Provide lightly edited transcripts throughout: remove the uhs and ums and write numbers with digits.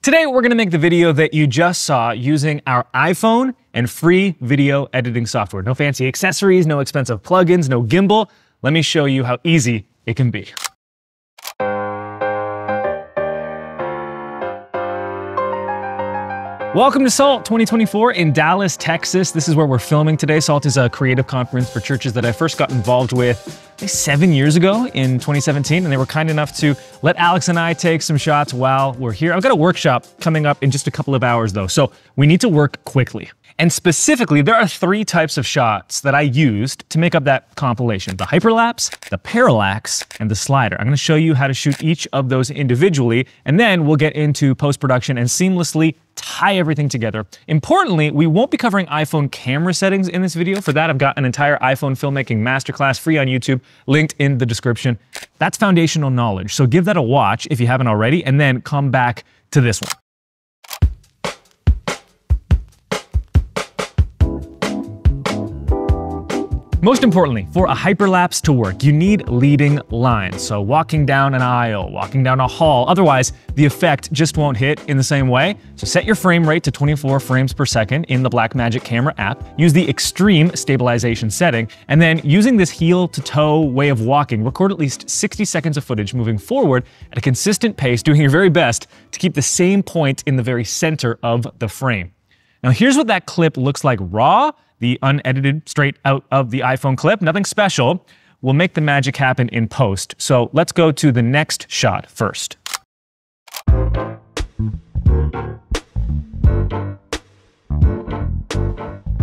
Today, we're gonna make the video that you just saw using our iPhone and free video editing software. No fancy accessories, no expensive plugins, no gimbal. Let me show you how easy it can be. Welcome to SALT 2024 in Dallas, Texas. This is where we're filming today. SALT is a creative conference for churches that I first got involved with 7 years ago in 2017, and they were kind enough to let Alex and I take some shots while we're here. I've got a workshop coming up in just a couple of hours though, so we need to work quickly. And specifically, there are 3 types of shots that I used to make up that compilation: the Hyperlapse, the Parallax, and the slider. I'm gonna show you how to shoot each of those individually, and then we'll get into post-production and seamlessly tie everything together. Importantly, we won't be covering iPhone camera settings in this video. For that, I've got an entire iPhone filmmaking masterclass free on YouTube, linked in the description. That's foundational knowledge, so give that a watch if you haven't already, and then come back to this one. Most importantly, for a hyperlapse to work, you need leading lines. So walking down an aisle, walking down a hall, otherwise the effect just won't hit in the same way. So set your frame rate to 24 frames per second in the Blackmagic camera app. Use the extreme stabilization setting, and then using this heel to toe way of walking, record at least 60 seconds of footage moving forward at a consistent pace, doing your very best to keep the same point in the very center of the frame. Now here's what that clip looks like raw, the unedited straight out of the iPhone clip, nothing special. We'll make the magic happen in post. So let's go to the next shot first.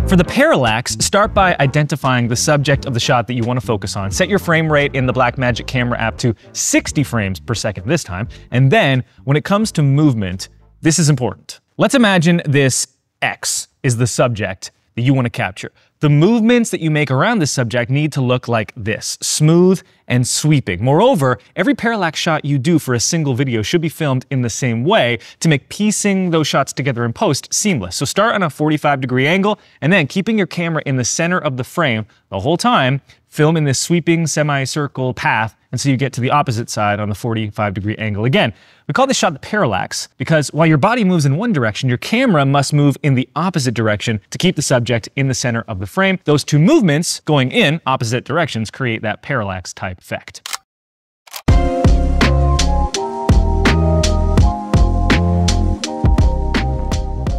For the parallax, start by identifying the subject of the shot that you want to focus on. Set your frame rate in the Blackmagic camera app to 60 frames per second this time. And then when it comes to movement, this is important. Let's imagine this X is the subject that you want to capture. The movements that you make around this subject need to look like this, smooth and sweeping. Moreover, every parallax shot you do for a single video should be filmed in the same way to make piecing those shots together in post seamless. So start on a 45-degree angle, and then keeping your camera in the center of the frame the whole time, film in this sweeping semicircle path until you get to the opposite side on the 45-degree angle again. We call this shot the parallax because while your body moves in one direction, your camera must move in the opposite direction to keep the subject in the center of the frame. Those two movements going in opposite directions create that parallax type effect.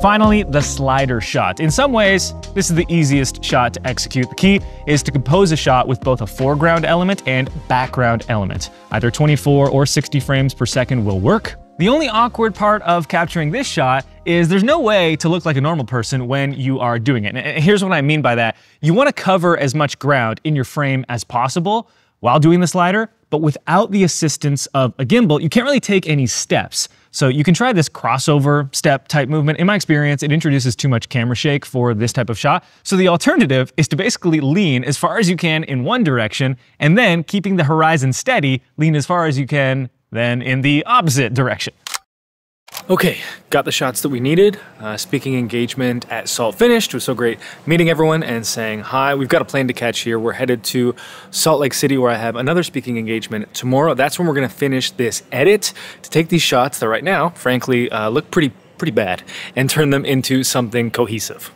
Finally, the slider shot. In some ways, this is the easiest shot to execute. The key is to compose a shot with both a foreground element and background element. Either 24 or 60 frames per second will work. The only awkward part of capturing this shot is there's no way to look like a normal person when you are doing it. And here's what I mean by that. You want to cover as much ground in your frame as possible while doing the slider, but without the assistance of a gimbal, you can't really take any steps. So you can try this crossover step type movement. In my experience, it introduces too much camera shake for this type of shot. So the alternative is to basically lean as far as you can in one direction, and then keeping the horizon steady, lean as far as you can then in the opposite direction. Okay, got the shots that we needed. Speaking engagement at SALT finished. It was so great meeting everyone and saying hi. We've got a plane to catch here. We're headed to Salt Lake City where I have another speaking engagement tomorrow. That's when we're gonna finish this edit to take these shots that right now, frankly, look pretty bad and turn them into something cohesive.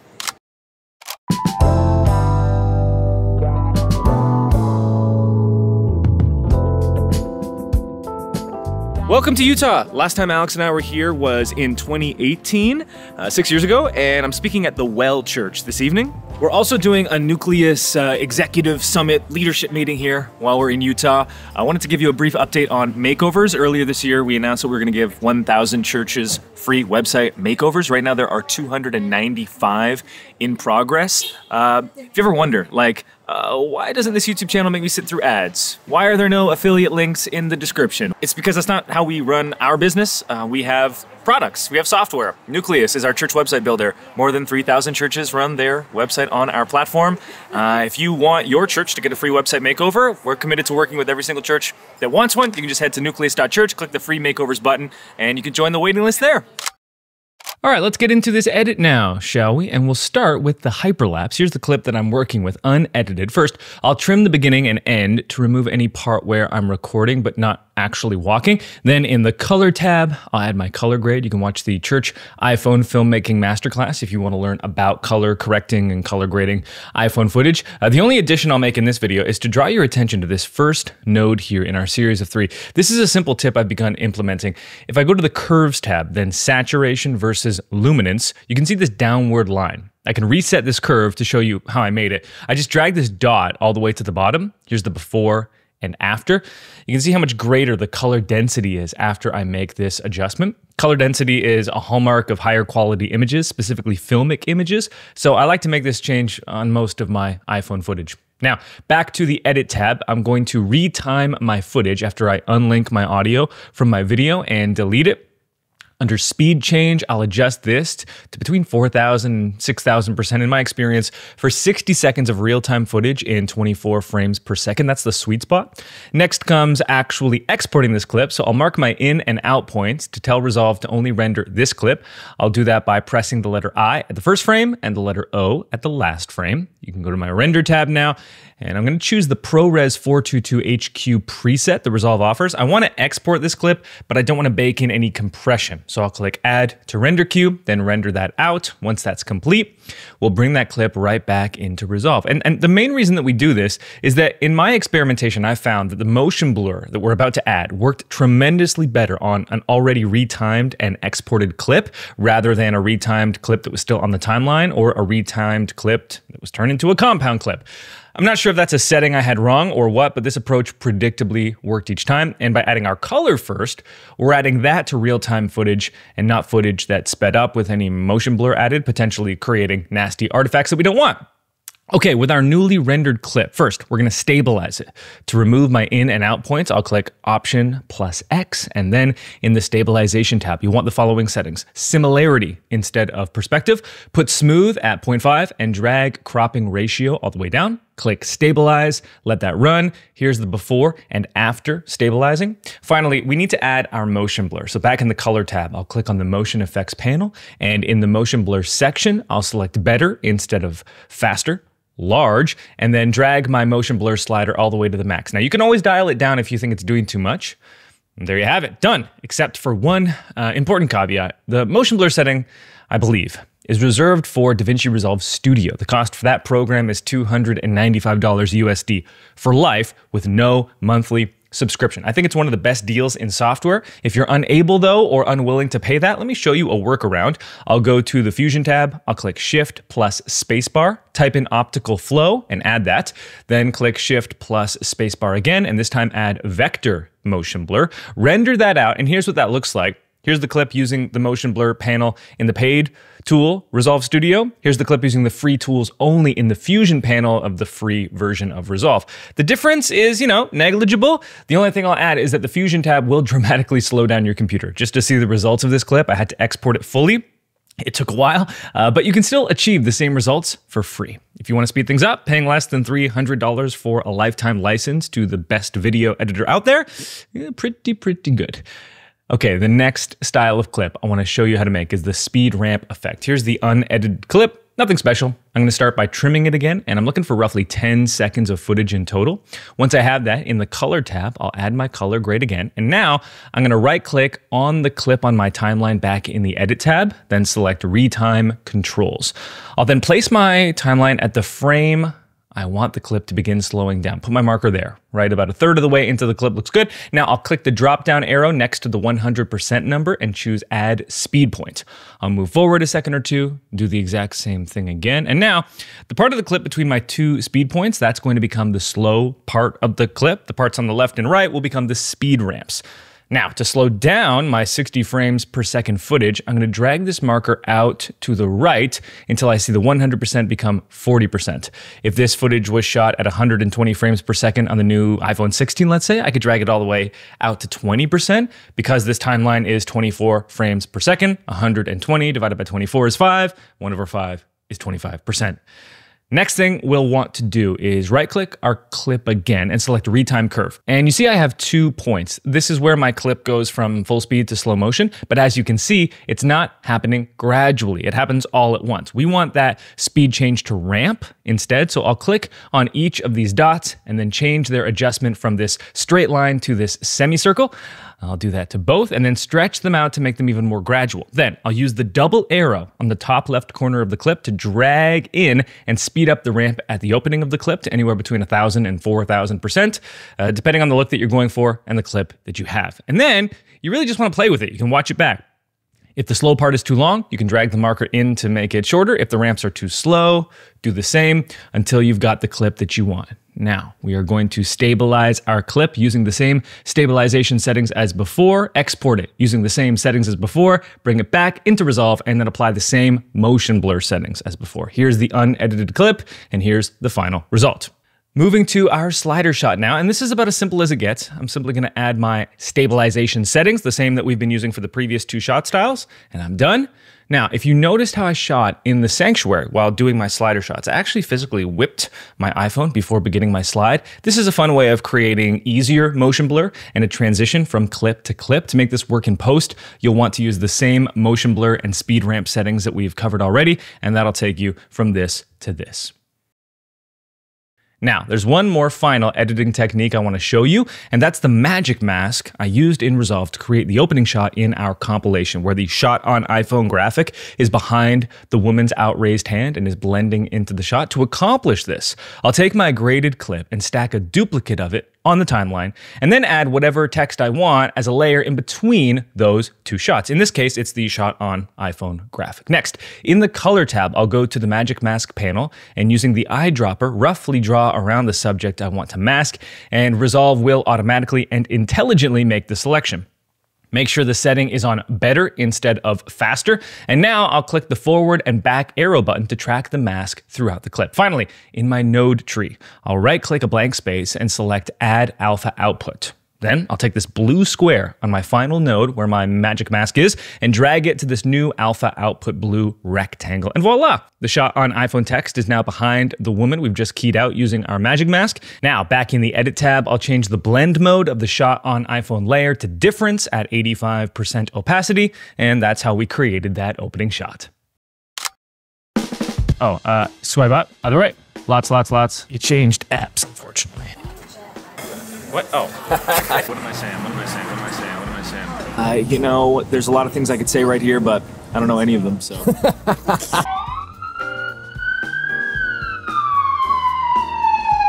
Welcome to Utah. Last time Alex and I were here was in 2018, 6 years ago, and I'm speaking at the Well Church this evening. We're also doing a Nucleus Executive Summit leadership meeting here while we're in Utah. I wanted to give you a brief update on makeovers. Earlier this year, we announced that we were going to give 1,000 churches free website makeovers. Right now, there are 295 in progress. If you ever wonder, like, why doesn't this YouTube channel make me sit through ads? Why are there no affiliate links in the description? It's because that's not how we run our business. We have products, we have software. Nucleus is our church website builder. More than 3,000 churches run their website on our platform. If you want your church to get a free website makeover, we're committed to working with every single church that wants one. You can just head to nucleus.church, click the free makeovers button, and you can join the waiting list there. All right, let's get into this edit now, shall we? And we'll start with the hyperlapse. Here's the clip that I'm working with, unedited. First, I'll trim the beginning and end to remove any part where I'm recording but not actually walking. Then in the color tab, I'll add my color grade. You can watch the Church iPhone filmmaking masterclass if you want to learn about color correcting and color grading iPhone footage. The only addition I'll make in this video is to draw your attention to this first node here in our series of 3. This is a simple tip I've begun implementing. If I go to the curves tab, then saturation versus luminance, you can see this downward line. I can reset this curve to show you how I made it. I just drag this dot all the way to the bottom. Here's the before and after. You can see how much greater the color density is after I make this adjustment. Color density is a hallmark of higher quality images, specifically filmic images. So I like to make this change on most of my iPhone footage. Now, back to the Edit tab, I'm going to retime my footage after I unlink my audio from my video and delete it. Under speed change, I'll adjust this to between 4,000 and 6,000% in my experience for 60 seconds of real-time footage in 24 frames per second. That's the sweet spot. Next comes actually exporting this clip. So I'll mark my in and out points to tell Resolve to only render this clip. I'll do that by pressing the letter I at the first frame and the letter O at the last frame. You can go to my render tab now, and I'm going to choose the ProRes 422HQ preset that Resolve offers. I want to export this clip, but I don't want to bake in any compression. So I'll click Add to Render Queue, then render that out. Once that's complete, we'll bring that clip right back into Resolve. And the main reason that we do this is that in my experimentation, I found that the motion blur that we're about to add worked tremendously better on an already retimed and exported clip rather than a retimed clip that was still on the timeline or a retimed clip that was turned into a compound clip. I'm not sure if that's a setting I had wrong or what, but this approach predictably worked each time. And by adding our color first, we're adding that to real-time footage and not footage that's sped up with any motion blur added, potentially creating nasty artifacts that we don't want. Okay, with our newly rendered clip, first, we're going to stabilize it. To remove my in and out points, I'll click Option plus X, and then in the Stabilization tab, you want the following settings. Similarity instead of perspective. Put Smooth at 0.5 and drag cropping ratio all the way down. Click Stabilize, let that run. Here's the before and after stabilizing. Finally, we need to add our motion blur. So back in the color tab, I'll click on the motion effects panel, and in the motion blur section, I'll select better instead of faster, large, and then drag my motion blur slider all the way to the max. Now you can always dial it down if you think it's doing too much. And there you have it, done, except for one important caveat. The motion blur setting, I believe, is reserved for DaVinci Resolve Studio. The cost for that program is $295 USD for life with no monthly subscription. I think it's one of the best deals in software. If you're unable though or unwilling to pay that, let me show you a workaround. I'll go to the Fusion tab, I'll click Shift plus Spacebar, type in optical flow and add that, then click Shift plus Spacebar again, and this time add vector motion blur, render that out, and here's what that looks like. Here's the clip using the motion blur panel in the paid tool, Resolve Studio. Here's the clip using the free tools only in the Fusion panel of the free version of Resolve. The difference is, negligible. The only thing I'll add is that the Fusion tab will dramatically slow down your computer. Just to see the results of this clip, I had to export it fully. It took a while, but you can still achieve the same results for free. If you want to speed things up, paying less than $300 for a lifetime license to the best video editor out there, pretty good. Okay, the next style of clip I want to show you how to make is the speed ramp effect. Here's the unedited clip. Nothing special. I'm going to start by trimming it again, and I'm looking for roughly 10 seconds of footage in total. Once I have that, in the color tab, I'll add my color grade again. And now I'm going to right-click on the clip on my timeline back in the Edit tab, then select Retime Controls. I'll then place my timeline at the frame I want the clip to begin slowing down. Put my marker there, right about a third of the way into the clip. Looks good. Now I'll click the drop-down arrow next to the 100% number and choose Add Speed Point. I'll move forward a second or two, do the exact same thing again. And now, the part of the clip between my two speed points, that's going to become the slow part of the clip. The parts on the left and right will become the speed ramps. Now, to slow down my 60 frames per second footage, I'm going to drag this marker out to the right until I see the 100% become 40%. If this footage was shot at 120 frames per second on the new iPhone 16, let's say, I could drag it all the way out to 20%. Because this timeline is 24 frames per second, 120 divided by 24 is 5, 1/5 is 25%. Next thing we'll want to do is right-click our clip again and select Retime Curve. And you see I have 2 points. This is where my clip goes from full speed to slow motion, but as you can see, it's not happening gradually. It happens all at once. We want that speed change to ramp instead, so I'll click on each of these dots and then change their adjustment from this straight line to this semicircle. I'll do that to both and then stretch them out to make them even more gradual. Then I'll use the double arrow on the top left corner of the clip to drag in and speed up the ramp at the opening of the clip to anywhere between 1,000 and 4,000%, depending on the look that you're going for and the clip that you have. And then you really just want to play with it. You can watch it back. If the slow part is too long, you can drag the marker in to make it shorter. If the ramps are too slow, do the same until you've got the clip that you want. Now, we are going to stabilize our clip using the same stabilization settings as before, export it using the same settings as before, bring it back into Resolve, and then apply the same motion blur settings as before. Here's the unedited clip, and here's the final result. Moving to our slider shot now, and this is about as simple as it gets. I'm simply going to add my stabilization settings, the same that we've been using for the previous 2 shot styles, and I'm done. Now, if you noticed how I shot in the sanctuary while doing my slider shots, I actually physically whipped my iPhone before beginning my slide. This is a fun way of creating easier motion blur and a transition from clip to clip. To make this work in post, you'll want to use the same motion blur and speed ramp settings that we've covered already, and that'll take you from this to this. Now, there's one more final editing technique I want to show you, and that's the magic mask I used in Resolve to create the opening shot in our compilation, where the shot on iPhone graphic is behind the woman's outraised hand and is blending into the shot. To accomplish this, I'll take my graded clip and stack a duplicate of it on the timeline, and then add whatever text I want as a layer in between those 2 shots. In this case, it's the shot on iPhone graphic. Next, in the color tab, I'll go to the magic mask panel, and using the eyedropper, roughly draw around the subject I want to mask, and Resolve will automatically and intelligently make the selection. Make sure the setting is on better instead of faster. And now I'll click the forward and back arrow button to track the mask throughout the clip. Finally, in my node tree, I'll right-click a blank space and select Add Alpha Output. Then I'll take this blue square on my final node where my magic mask is and drag it to this new alpha output blue rectangle. And voila! The shot on iPhone text is now behind the woman we've just keyed out using our magic mask. Now, back in the edit tab, I'll change the blend mode of the shot on iPhone layer to difference at 85% opacity, and that's how we created that opening shot. Oh, swipe up, other way. Lots. You changed apps, unfortunately. What? Oh. What am I saying? You know, there's a lot of things I could say right here, but I don't know any of them, so.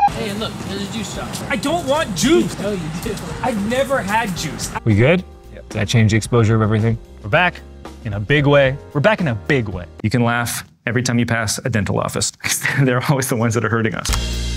Hey, look, there's a juice shot. I don't want juice! No, you do. I've never had juice. We good? Yep. Did I change the exposure of everything? We're back in a big way. We're back in a big way. You can laugh every time you pass a dental office. They're always the ones that are hurting us.